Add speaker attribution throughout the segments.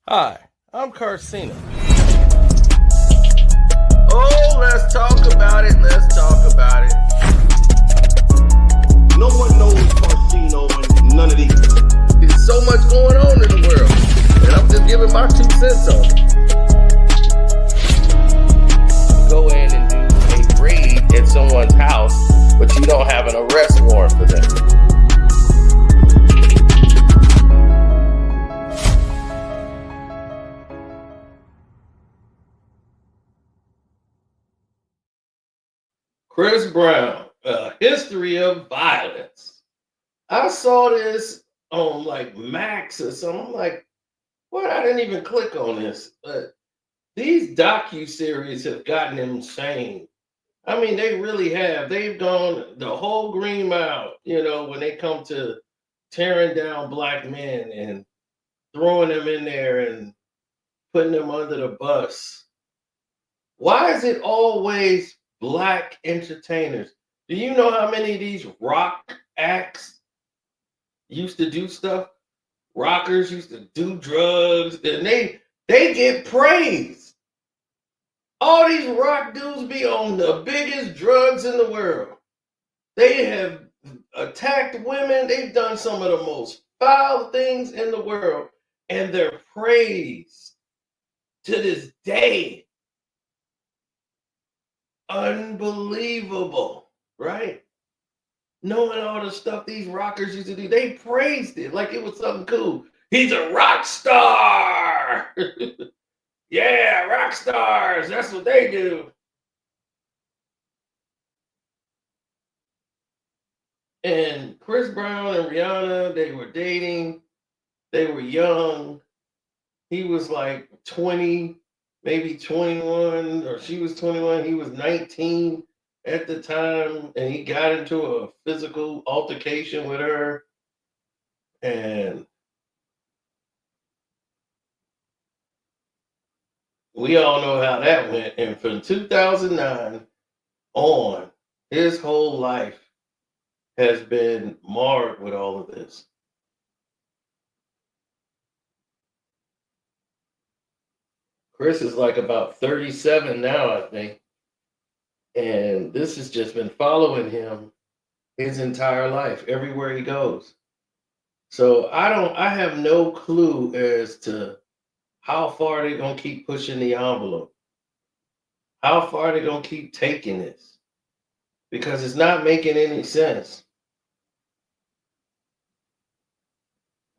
Speaker 1: Hi, I'm Carcina. Oh, let's talk about it. Let's talk about it.
Speaker 2: No one knows Carcino and none of these.
Speaker 1: There's so much going on in the world, and I'm just giving my 2 cents on it. Go in and do a raid at someone's house, but you don't have an arrest warrant for them. Chris Brown, A History of Violence. I saw this on like Max or something. I'm like, what? I didn't even click on this. But these docuseries have gotten insane. I mean, they really have. They've gone the whole Green Mile, when they come to tearing down black men and throwing them in there and putting them under the bus. Why is it always black entertainers? Do you know how many of these rock acts used to do stuff? Rockers used to do drugs, and they get praise. All these rock dudes be on the biggest drugs in the world. They have attacked women. They've done some of the most foul things in the world, and they're praised to this day. Unbelievable, right? Knowing all the stuff these rockers used to do, they praised it like it was something cool. He's a rock star. Yeah, rock stars. That's what they do. And Chris Brown and Rihanna, they were dating. They were young. He was like 20, maybe 21, or she was 21. He was 19 at the time, and he got into a physical altercation with her. And we all know how that went. And from 2009 on, his whole life has been marred with all of this. Chris is like about 37 now, I think. And this has just been following him his entire life, everywhere he goes. So I have no clue as to how far they're gonna keep pushing the envelope, how far they're gonna keep taking this, because it's not making any sense.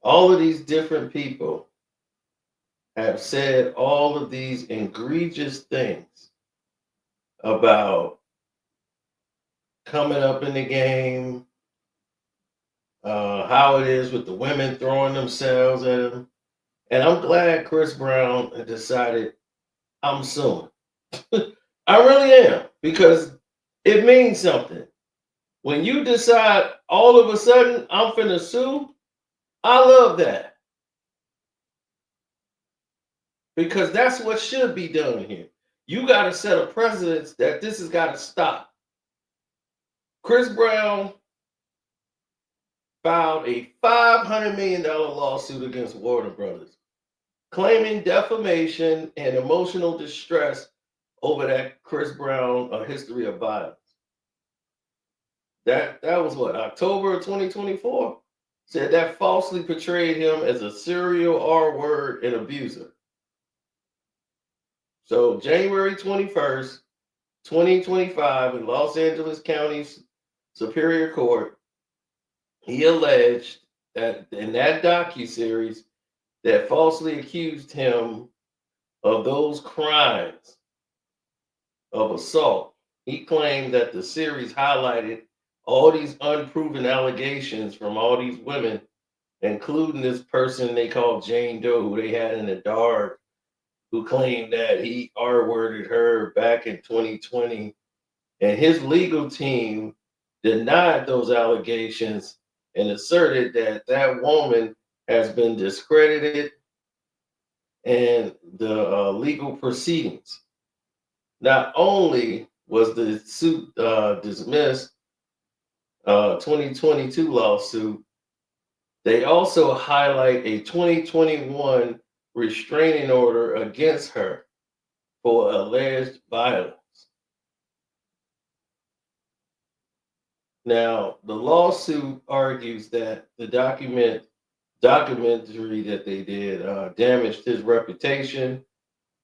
Speaker 1: All of these different people have said all of these egregious things about coming up in the game, how it is with the women throwing themselves at him. And I'm glad Chris Brown decided I'm suing. I really am, because it means something. When you decide all of a sudden I'm finna sue, I love that, because that's what should be done here. You got to set a precedence that this has got to stop. Chris Brown filed a $500 million lawsuit against Warner Brothers, claiming defamation and emotional distress over that Chris Brown A History of Violence. That was what, October of 2024? Said that falsely portrayed him as a serial R word and abuser. So January 21st, 2025, in Los Angeles County's Superior Court, he alleged that in that docuseries that falsely accused him of those crimes of assault. He claimed that the series highlighted all these unproven allegations from all these women, including this person they called Jane Doe, who they had in the dark, who claimed that he R-worded her back in 2020. And his legal team denied those allegations and asserted that that woman has been discredited and the legal proceedings. Not only was the suit dismissed, 2022 lawsuit, they also highlight a 2021 restraining order against her for alleged violence. Now, the lawsuit argues that the documentary that they did damaged his reputation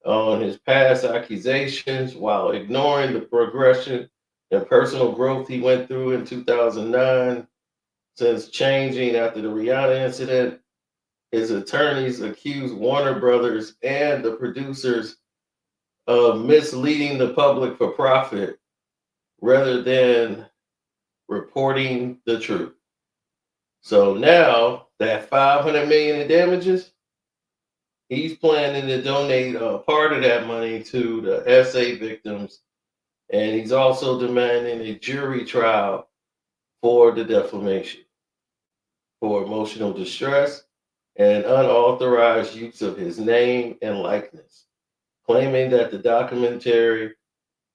Speaker 1: on his past accusations while ignoring the progression and personal growth he went through in 2009 since changing after the Rihanna incident. His attorneys accused Warner Brothers and the producers of misleading the public for profit rather than reporting the truth. So now that 500 million in damages, he's planning to donate a part of that money to the SA victims, and he's also demanding a jury trial for the defamation, for emotional distress, and unauthorized use of his name and likeness, claiming that the documentary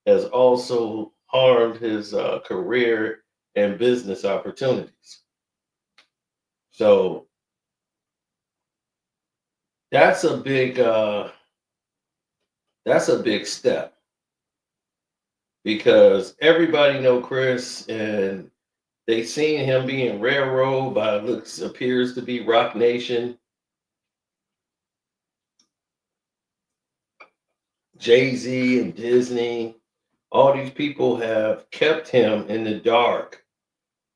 Speaker 1: has also harmed his career and business opportunities. So that's a big step because everybody know Chris and they seen him being railroaded by looks appears to be Rock Nation, Jay-Z and Disney. All these people have kept him in the dark.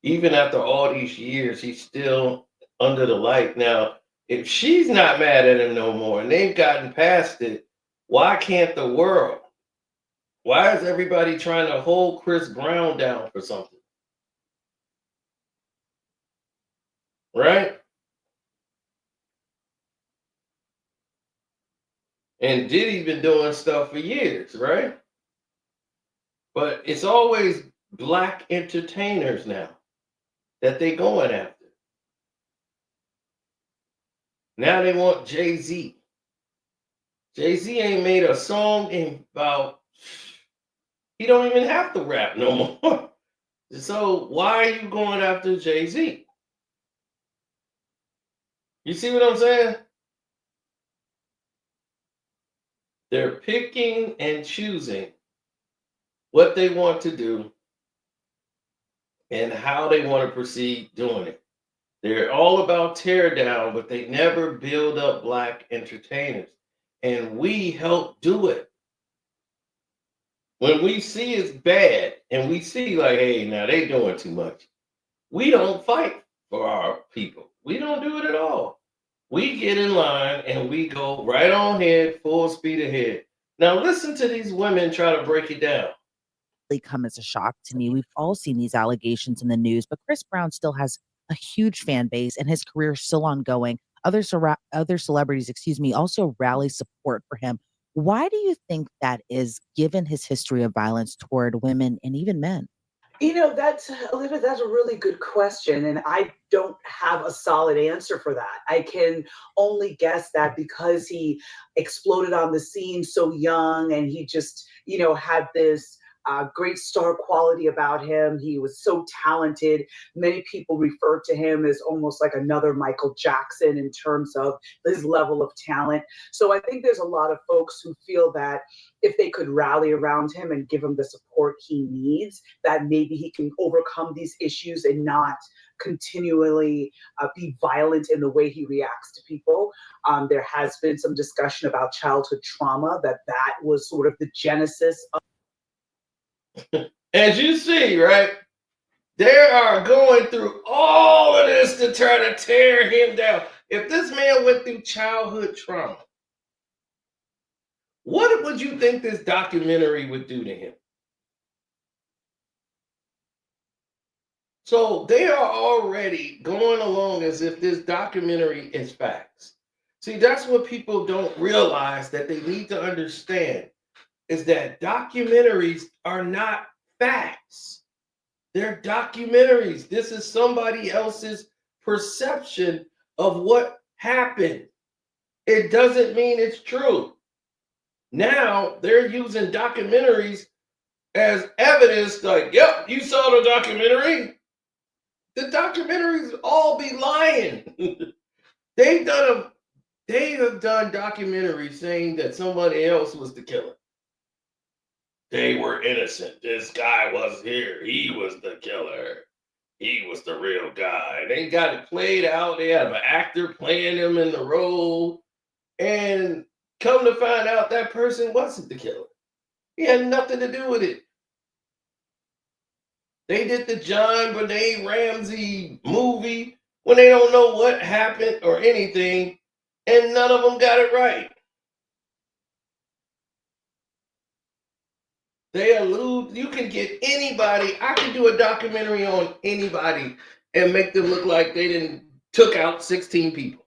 Speaker 1: Even after all these years, he's still under the light. Now, if she's not mad at him no more and they've gotten past it, why can't the world? Why is everybody trying to hold Chris Brown down for something? Right? And Diddy's been doing stuff for years, right? But it's always black entertainers now that they going after. Now they want Jay-Z. Jay-Z ain't made a song in about, he don't even have to rap no more. So why are you going after Jay-Z? You see what I'm saying? They're picking and choosing what they want to do and how they want to proceed doing it. They're all about tear down, but they never build up black entertainers. And we help do it. When we see it's bad and we see like, hey, now they doing too much, we don't fight for our people. We don't do it at all. We get in line and we go right on ahead, full speed ahead. Now listen to these women try to break it down.
Speaker 3: Come as a shock to me. We've all seen these allegations in the news, but Chris Brown still has a huge fan base and his career is still ongoing. Other celebrities, also rally support for him. Why do you think that is, given his history of violence toward women and even men?
Speaker 4: That's Olivia, that's a really good question. And I don't have a solid answer for that. I can only guess that because he exploded on the scene so young and he just, had this great star quality about him. He was so talented. Many people refer to him as almost like another Michael Jackson in terms of his level of talent. So I think there's a lot of folks who feel that if they could rally around him and give him the support he needs, that maybe he can overcome these issues and not continually be violent in the way he reacts to people. There has been some discussion about childhood trauma, that was sort of the genesis of.
Speaker 1: As you see, right, they are going through all of this to try to tear him down. If this man went through childhood trauma, what would you think this documentary would do to him? So they are already going along as if this documentary is facts. See, that's what people don't realize that they need to understand is that documentaries are not facts. They're documentaries. This is somebody else's perception of what happened. It doesn't mean it's true. Now they're using documentaries as evidence, like, yep, you saw the documentary. The documentaries all be lying. They've done They have done documentaries saying that somebody else was the killer. They were innocent. This guy was here. He was the killer. He was the real guy. They got it played out. They have an actor playing him in the role. And come to find out that person wasn't the killer. He had nothing to do with it. They did the John Benet Ramsey movie when they don't know what happened or anything, and none of them got it right. They allude, you can get anybody, I can do a documentary on anybody and make them look like they didn't took out 16 people.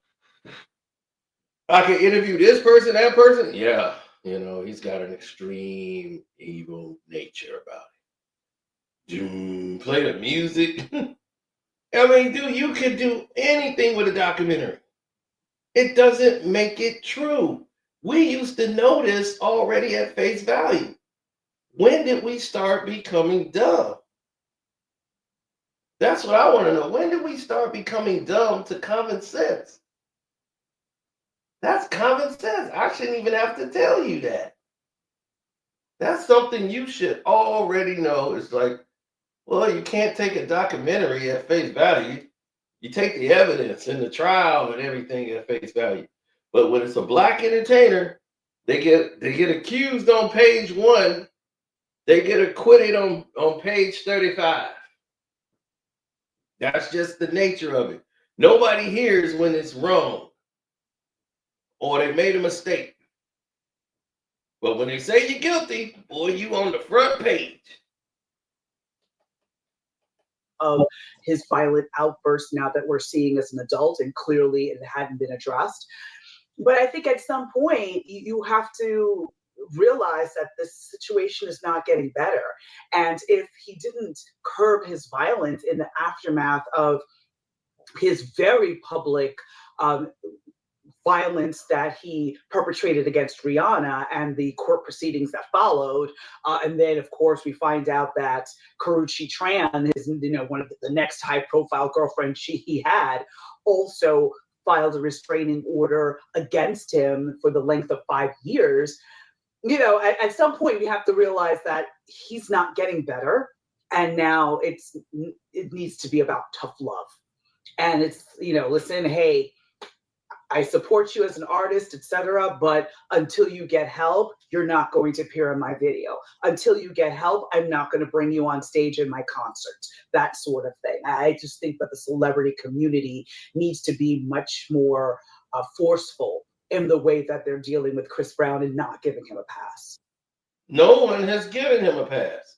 Speaker 1: I can interview this person, that person. Yeah, he's got an extreme evil nature about it. Play the music. I mean, dude, you could do anything with a documentary. It doesn't make it true. We used to know this already at face value. When did we start becoming dumb? That's what I want to know. When did we start becoming dumb to common sense? That's common sense. I shouldn't even have to tell you that. That's something you should already know. It's like, well, you can't take a documentary at face value. You take the evidence and the trial and everything at face value. But when it's a black entertainer, they get accused on page 1. They get acquitted on page 35. That's just the nature of it. Nobody hears when it's wrong or they made a mistake. But when they say you're guilty, boy, you on the front page.
Speaker 4: Of his violent outburst now that we're seeing as an adult, and clearly it hadn't been addressed. But I think at some point you have to realize that this situation is not getting better. And if he didn't curb his violence in the aftermath of his very public violence that he perpetrated against Rihanna and the court proceedings that followed. And then, of course, we find out that Karrueche Tran, his, one of the next high-profile girlfriend he had, also filed a restraining order against him for the length of 5 years. At some point, we have to realize that he's not getting better. And now it needs to be about tough love. And it's, listen, hey, I support you as an artist, etc. But until you get help, you're not going to appear in my video. Until you get help, I'm not going to bring you on stage in my concerts. That sort of thing. I just think that the celebrity community needs to be much more forceful in the way that they're dealing with Chris Brown and not giving him a pass.
Speaker 1: No one has given him a pass.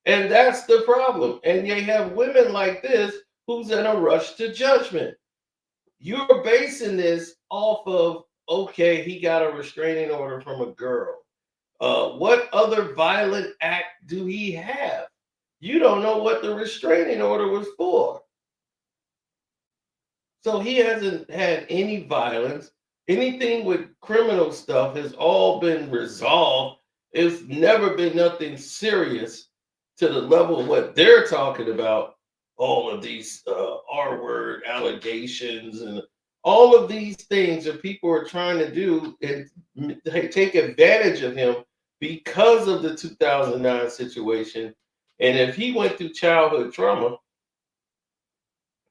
Speaker 1: And that's the problem. And you have women like this who's in a rush to judgment. You're basing this off of, okay, he got a restraining order from a girl. What other violent act do he have? You don't know what the restraining order was for. So he hasn't had any violence. Anything with criminal stuff has all been resolved. It's never been nothing serious to the level of what they're talking about. All of these R-word allegations and all of these things that people are trying to do and take advantage of him because of the 2009 situation. And if he went through childhood trauma,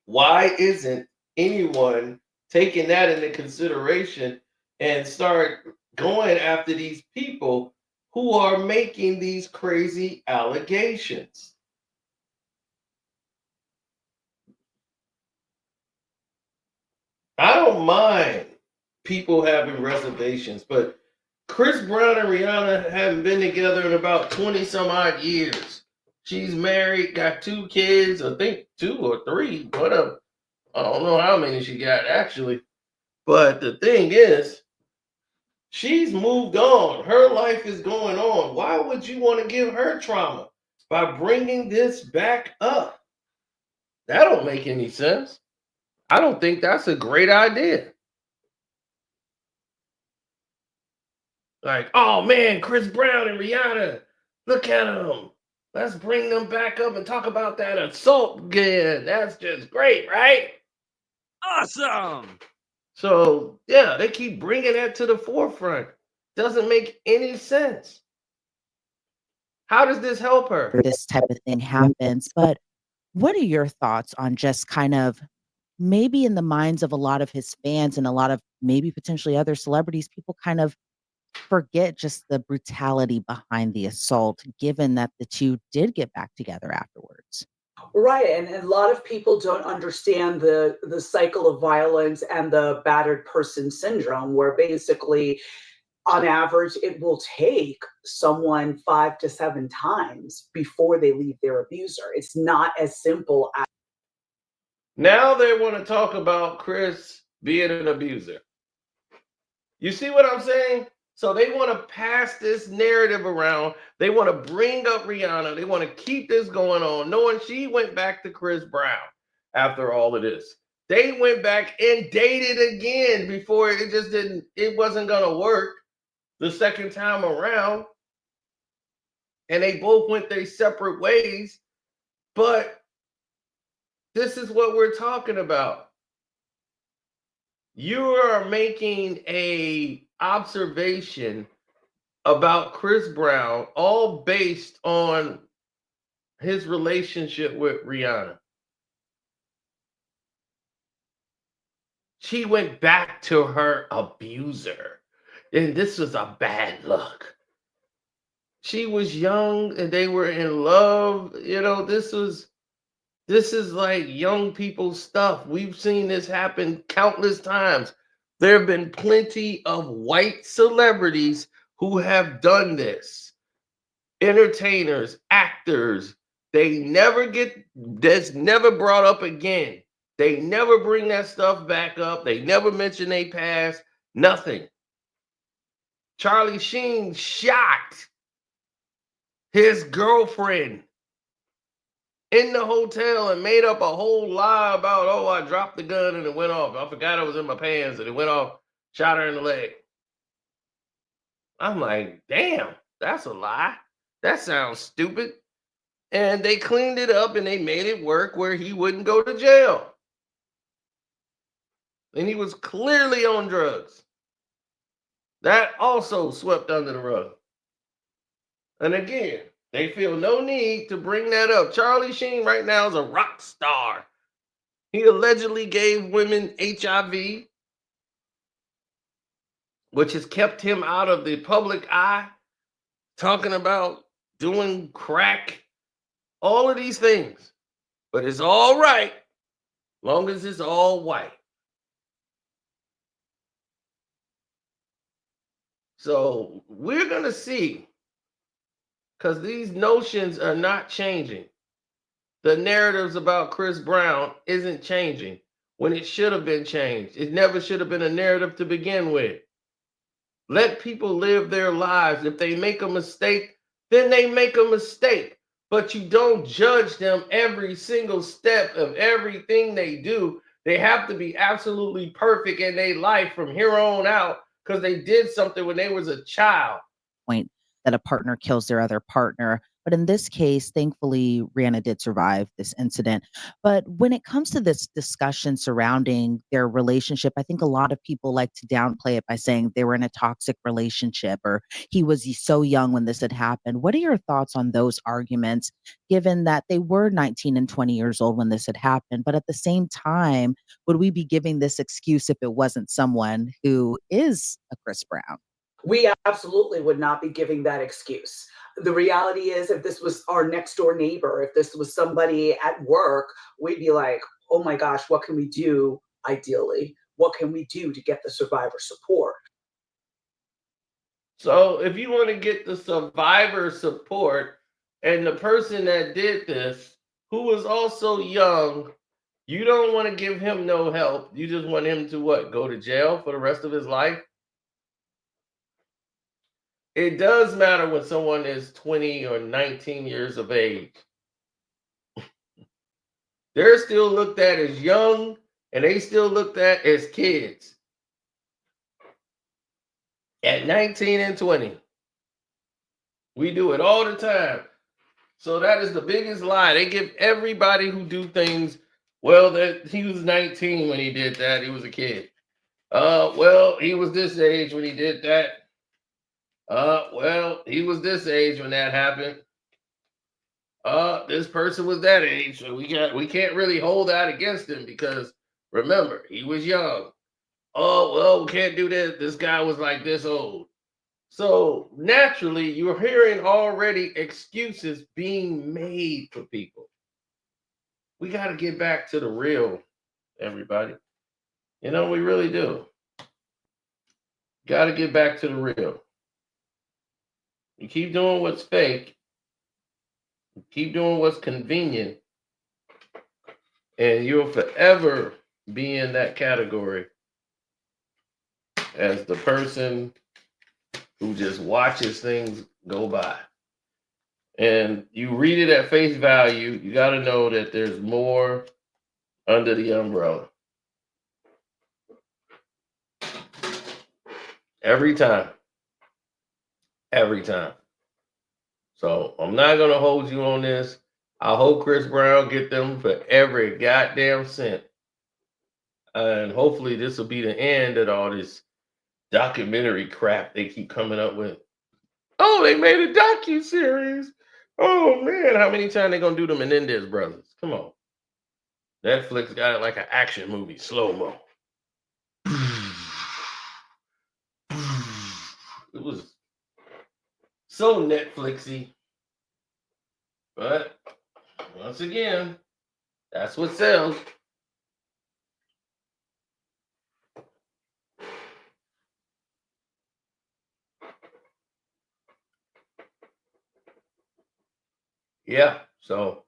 Speaker 1: why isn't anyone taking that into consideration and start going after these people who are making these crazy allegations? I don't mind people having reservations, but Chris Brown and Rihanna haven't been together in about 20 some odd years. She's married, got 2 kids, I think 2 or 3, whatever. I don't know how many she got actually. But the thing is, she's moved on. Her life is going on. Why would you want to give her trauma by bringing this back up? That don't make any sense. I don't think that's a great idea. Like, oh man, Chris Brown and Rihanna, look at them. Let's bring them back up and talk about that assault again. That's just great, right?
Speaker 5: Awesome.
Speaker 1: So, yeah, they keep bringing that to the forefront. Doesn't make any sense. How does this help her?
Speaker 3: This type of thing happens. But what are your thoughts on just kind of maybe in the minds of a lot of his fans and a lot of maybe potentially other celebrities, people kind of forget just the brutality behind the assault, given that the two did get back together afterwards?
Speaker 4: Right, and a lot of people don't understand the cycle of violence and the battered person syndrome, where basically, on average, it will take someone 5 to 7 times before they leave their abuser. It's not as simple as
Speaker 1: Now they want to talk about Chris being an abuser. You see what I'm saying? So they want to pass this narrative around. They want to bring up Rihanna. They want to keep this going on, knowing she went back to Chris Brown after all of this. They went back and dated again before it wasn't going to work the second time around. And they both went their separate ways. But this is what we're talking about. You are making a observation about Chris Brown, all based on his relationship with Rihanna. She went back to her abuser, and this was a bad look. She was young and they were in love. This is like young people stuff. We've seen this happen countless times. There have been plenty of white celebrities who have done this. Entertainers, actors, that's never brought up again. They never bring that stuff back up. They never mention they past, nothing. Charlie Sheen shot his girlfriend in the hotel and made up a whole lie about, oh, I dropped the gun and it went off. I forgot it was in my pants and it went off, shot her in the leg. I'm like, damn, that's a lie. That sounds stupid. And they cleaned it up and they made it work where he wouldn't go to jail. And he was clearly on drugs. That also swept under the rug. And again, they feel no need to bring that up. Charlie Sheen right now is a rock star. He allegedly gave women HIV, which has kept him out of the public eye, talking about doing crack, all of these things. But it's all right, long as it's all white. So we're going to see, because these notions are not changing. The narratives about Chris Brown isn't changing when it should have been changed. It never should have been a narrative to begin with. Let people live their lives. If they make a mistake, then they make a mistake. But you don't judge them every single step of everything they do. They have to be absolutely perfect in their life from here on out because they did something when they was a child.
Speaker 3: Point that a partner kills their other partner. But in this case, thankfully, Rihanna did survive this incident. But when it comes to this discussion surrounding their relationship, I think a lot of people like to downplay it by saying they were in a toxic relationship or he was so young when this had happened. What are your thoughts on those arguments, given that they were 19 and 20 years old when this had happened? But at the same time, would we be giving this excuse if it wasn't someone who is a Chris Brown?
Speaker 4: we absolutely would not be giving that excuse. The reality is, if this was our next door neighbor, if this was somebody at work, we'd be like, oh my gosh, what can we do ideally? What can we do to get the survivor support?
Speaker 1: So if you want to get the survivor support and the person that did this, who was also young, you don't want to give him no help. You just want him to what? Go to jail for the rest of his life? It does matter when someone is 20 or 19 years of age. They're still looked at as young and they still looked at as kids at 19 and 20. We do it all the time. So that is the biggest lie. They give everybody who do things, well, that he was 19 when he did that. He was a kid. Well, he was this age when he did that. Well, he was this age when that happened. This person was that age, so we can't really hold that against him because remember, he was young. Oh, well, we can't do that. This guy was like this old. So naturally, you're hearing already excuses being made for people. We got to get back to the real, everybody. We really do. Got to get back to the real. You keep doing what's fake, you keep doing what's convenient, and you'll forever be in that category as the person who just watches things go by. And you read it at face value, you got to know that there's more under the umbrella. Every time. Every time. So I'm not going to hold you on this. I hope Chris Brown get them for every goddamn cent. And hopefully this will be the end of all this documentary crap they keep coming up with. Oh, they made a docuseries. Oh man, how many times they gonna do the Menendez brothers? Come on. Netflix got it like an action movie, slow-mo. It was so Netflixy. But once again, that's what sells. Yeah. So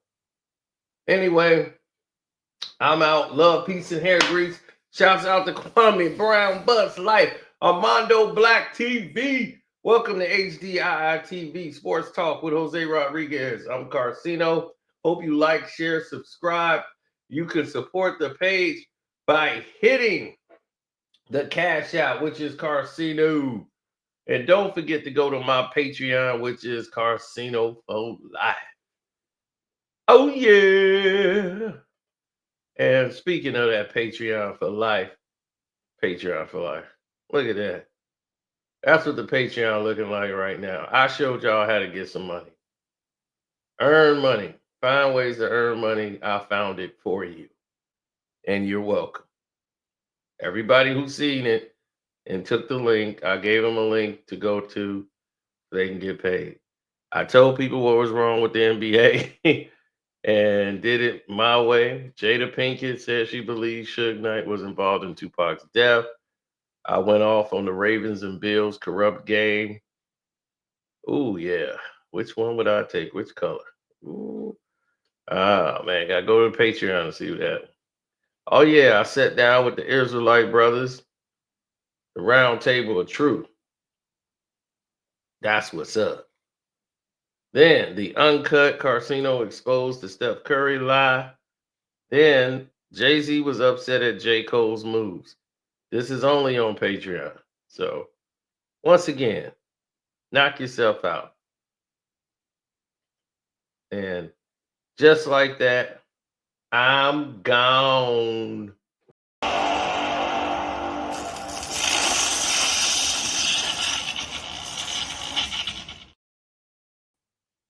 Speaker 1: anyway, I'm out. Love, peace, and hair grease. Shouts out to Kwame Brown, Bus Life, Armando Black TV. Welcome to HDII TV Sports Talk with Jose Rodriguez. I'm Carcino. Hope you like, share, subscribe. You can support the page by hitting the cash out, which is Carcino. And don't forget to go to my Patreon, which is Carcino for Life. Oh, yeah. And speaking of that Patreon for life, look at that. That's what the Patreon looking like right now. I showed y'all how to get some money. Earn money. Find ways to earn money. I found it for you. And you're welcome. Everybody who's seen it and took the link, I gave them a link to go to so they can get paid. I told people what was wrong with the NBA and did it my way. Jada Pinkett said she believes Suge Knight was involved in Tupac's death. I went off on the Ravens and Bills corrupt game. Ooh, yeah. Which one would I take? Which color? Ooh. Ah, man. Got to go to Patreon to see what happened. Oh, yeah. I sat down with the Israelite brothers, the round table of truth. That's what's up. Then the uncut Carcino exposed the Steph Curry lie. Then Jay-Z was upset at J. Cole's moves. This is only on Patreon. So, once again, knock yourself out. And just like that, I'm gone.